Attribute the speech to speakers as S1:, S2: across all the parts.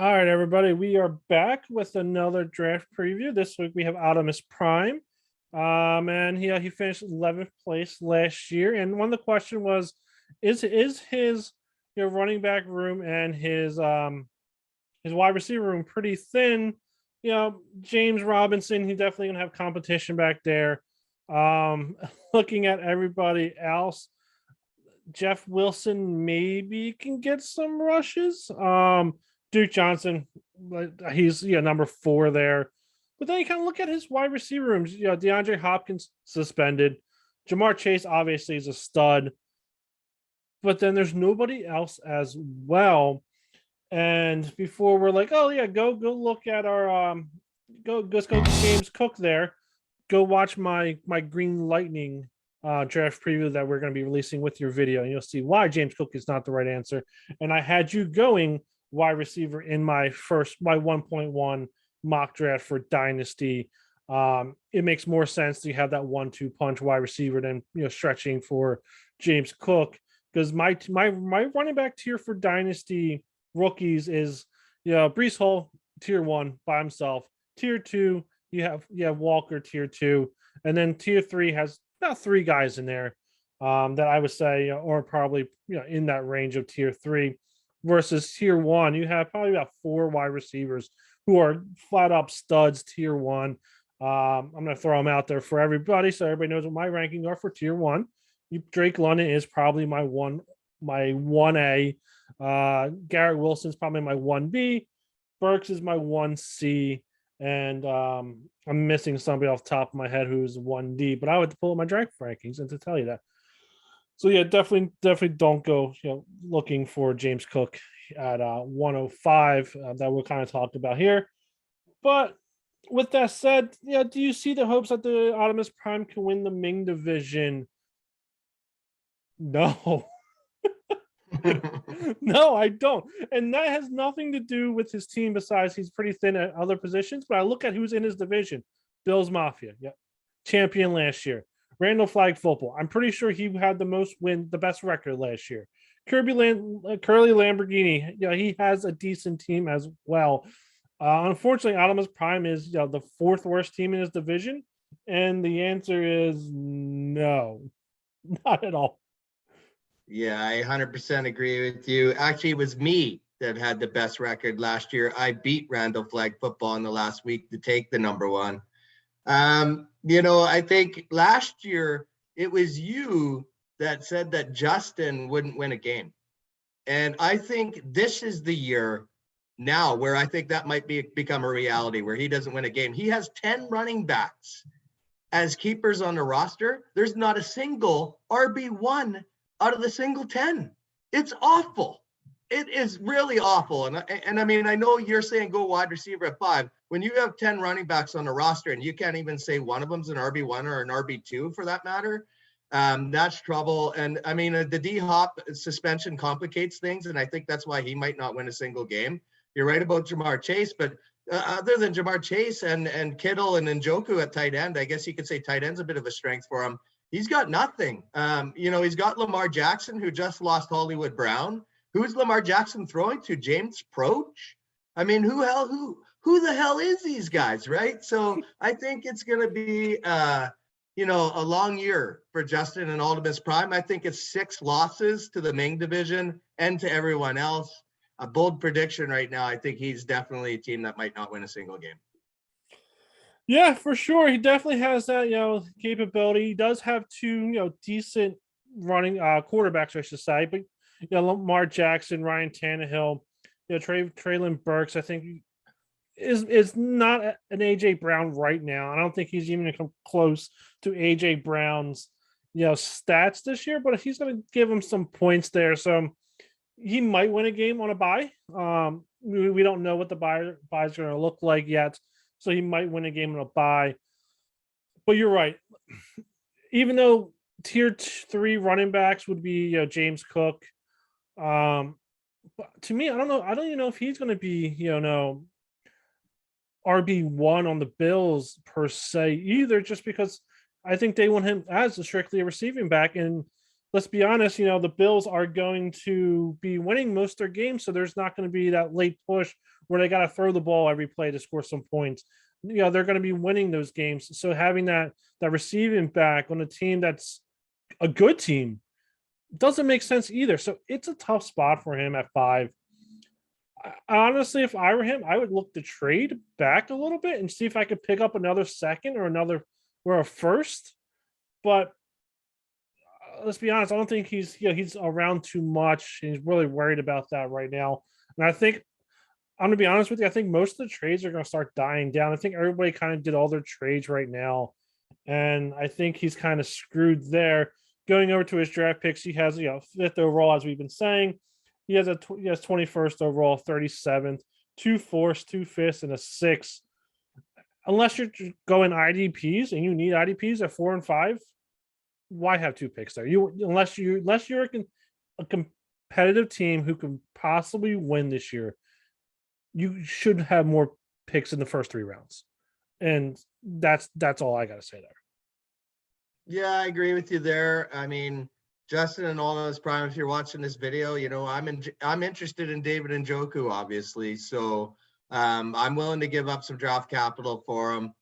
S1: All right, everybody, we are back with another draft preview. This week we have Auldomus Prime. And he finished 11th place last year. And one of the question was, is his running back room and his wide receiver room pretty thin? James Robinson, he definitely gonna have competition back there. Looking at everybody else, Jeff Wilson maybe can get some rushes. Duke Johnson, he's number 4 there. But then you kind of look at his wide receiver rooms. DeAndre Hopkins suspended. Jamar Chase obviously is a stud. But then there's nobody else as well. And before we're like, oh yeah, go look at our let's go James Cook there. Go watch my Green Lightning draft preview that we're going to be releasing with your video, and you'll see why James Cook is not the right answer. And I had you going wide receiver in my 1.1 mock draft for Dynasty. It makes more sense to have that 1-2 punch wide receiver than stretching for James Cook, because my running back tier for Dynasty rookies is Breece Hall tier 1 by himself. Tier 2 you have Walker tier 2, and then tier 3 has about 3 guys in there that I would say or probably in that range of tier 3. Versus tier 1, you have probably about 4 wide receivers who are flat up studs tier 1. I'm going to throw them out there for everybody so everybody knows what my rankings are for tier 1. Drake London is probably my 1A. Garrett Wilson's probably my 1B. Burks is my 1C. And I'm missing somebody off the top of my head who's 1D, but I would pull up my draft rankings and to tell you that. So yeah, definitely don't go looking for James Cook at 105 that we kind of talked about here. But with that said, do you see the hopes that the Auldomus Prime can win the Ming division? No. No, I don't. And that has nothing to do with his team besides he's pretty thin at other positions. But I look at who's in his division. Bills Mafia, champion last year. Randall Flag Football. I'm pretty sure he had the best record last year. Curly Lamborghini. He has a decent team as well. Unfortunately, Auldomus Prime is the 4th worst team in his division, and the answer is no, not at all.
S2: Yeah, I 100% agree with you. Actually, it was me that had the best record last year. I beat Randall Flag Football in the last week to take the number 1. I think last year it was you that said that Justin wouldn't win a game. And I think this is the year now where I think that might become a reality where he doesn't win a game. He has 10 running backs as keepers on the roster. There's not a single RB1 out of the single 10. It's awful. It is really awful. And I mean, I know you're saying go wide receiver at 5. When you have 10 running backs on the roster and you can't even say one of them's an RB1 or an RB2 for that matter, that's trouble. And I mean, the D-Hop suspension complicates things, and I think that's why he might not win a single game. You're right about Jamar Chase, but other than Jamar Chase and Kittle and Njoku at tight end, I guess you could say tight end's a bit of a strength for him. He's got nothing. He's got Lamar Jackson, who just lost Hollywood Brown. Who's Lamar Jackson throwing to? James Proche? I mean, who the hell is these guys, right? So I think it's going to be, a long year for Justin and Auldomus Prime. I think it's 6 losses to the Ming division and to everyone else. A bold prediction right now. I think he's definitely a team that might not win a single game.
S1: Yeah, for sure. He definitely has that, capability. He does have 2, decent running quarterbacks, I should say. But, Lamar Jackson, Ryan Tannehill, Treylon Burks, I think is not an AJ Brown right now. I don't think he's even going to come close to AJ Brown's, stats this year. But he's going to give him some points there, so he might win a game on a bye. We don't know what the bye is going to look like yet. So he might win a game on a bye. But you're right. Even though tier 3 running backs would be James Cook, but to me, I don't know. I don't even know if he's going to be, RB1 on the Bills per se either, just because I think they want him as strictly a receiving back. And let's be honest, the Bills are going to be winning most of their games, so there's not going to be that late push where they got to throw the ball every play to score some points. They're going to be winning those games. So having that receiving back on a team that's a good team doesn't make sense either. So it's a tough spot for him at 5. Honestly, if I were him, I would look to trade back a little bit and see if I could pick up another second or a first. But let's be honest, I don't think he's around too much. He's really worried about that right now. And I think I'm gonna be honest with you, I think most of the trades are gonna start dying down. I think everybody kind of did all their trades right now. And I think he's kind of screwed there. Going over to his draft picks, he has 5th overall, as we've been saying. He has 21st overall, 37th, 2 4ths, 2 5ths, and a 6. Unless you're going IDPs and you need IDPs at 4 and 5, why have 2 picks there? Unless you're a competitive team who can possibly win this year, you should have more picks in the first 3 rounds. And that's all I got to say there.
S2: Yeah, I agree with you there. I mean, Justin and Auldomus Prime, if you're watching this video, I'm interested in David Njoku, obviously. So I'm willing to give up some draft capital for him.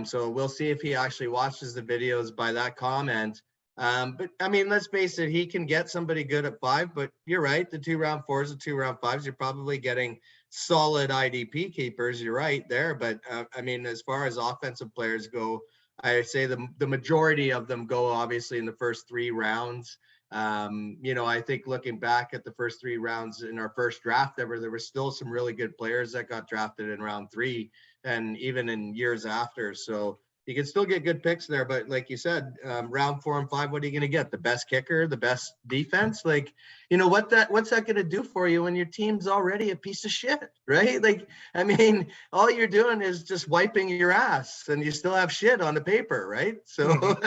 S2: So we'll see if he actually watches the videos by that comment. But I mean, let's face it, he can get somebody good at 5, but you're right. The 2 round 4s and 2 round 5s, you're probably getting solid IDP keepers. You're right there. But I mean, as far as offensive players go, I say the majority of them go obviously in the first 3 rounds. I think looking back at the first 3 rounds in our first draft ever, there were still some really good players that got drafted in round 3 and even in years after. So you can still get good picks there, but like you said, round 4 and 5, what are you going to get? The best kicker, the best defense? Like, what's that going to do for you when your team's already a piece of shit, right? Like, I mean, all you're doing is just wiping your ass and you still have shit on the paper, right? So,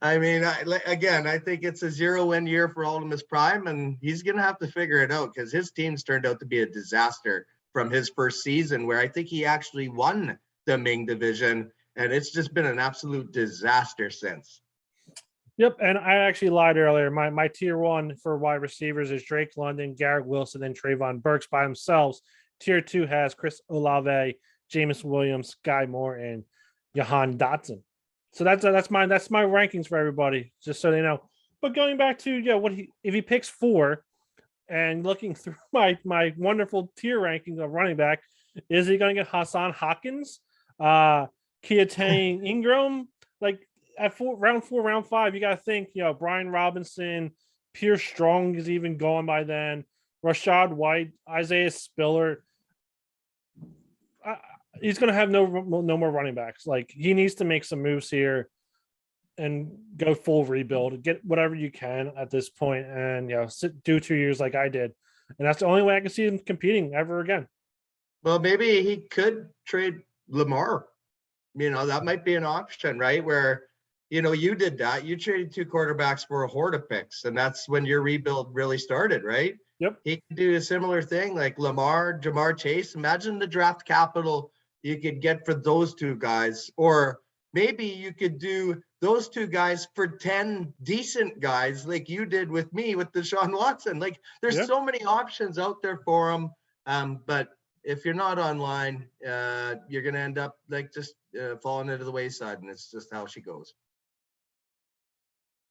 S2: I mean, I think it's a 0-win year for Auldomus Prime, and he's going to have to figure it out because his team's turned out to be a disaster from his first season, where I think he actually won the Ming division, and it's just been an absolute disaster since.
S1: Yep, and I actually lied earlier. My tier 1 for wide receivers is Drake London, Garrett Wilson, and Trayvon Burks by themselves. Tier 2 has Chris Olave, Jameis Williams, Guy Moore, and Jahan Dotson. So that's my rankings for everybody, just so they know. But going back to if he picks 4, and looking through my wonderful tier ranking of running back, is he going to get Hassan Hawkins, Keaton Ingram? Like at round 4, round 5, you got to think, Brian Robinson, Pierce Strong is even going by then, Rashad White, Isaiah Spiller. He's going to have no more running backs. Like, he needs to make some moves here and go full rebuild, get whatever you can at this point, and do 2 years like I did, and that's the only way I can see him competing ever again.
S2: Well, maybe he could trade Lamar. That might be an option, right? Where you did that. You traded 2 quarterbacks for a horde of picks, and that's when your rebuild really started, right?
S1: Yep.
S2: He could do a similar thing, like Lamar, Jamar Chase. Imagine the draft capital you could get for those 2 guys, or maybe you could do those 2 guys for 10 decent guys like you did with me with Deshaun Watson. Like, there's so many options out there for him. But if you're not online, you're going to end up like just falling into the wayside, and it's just how she goes.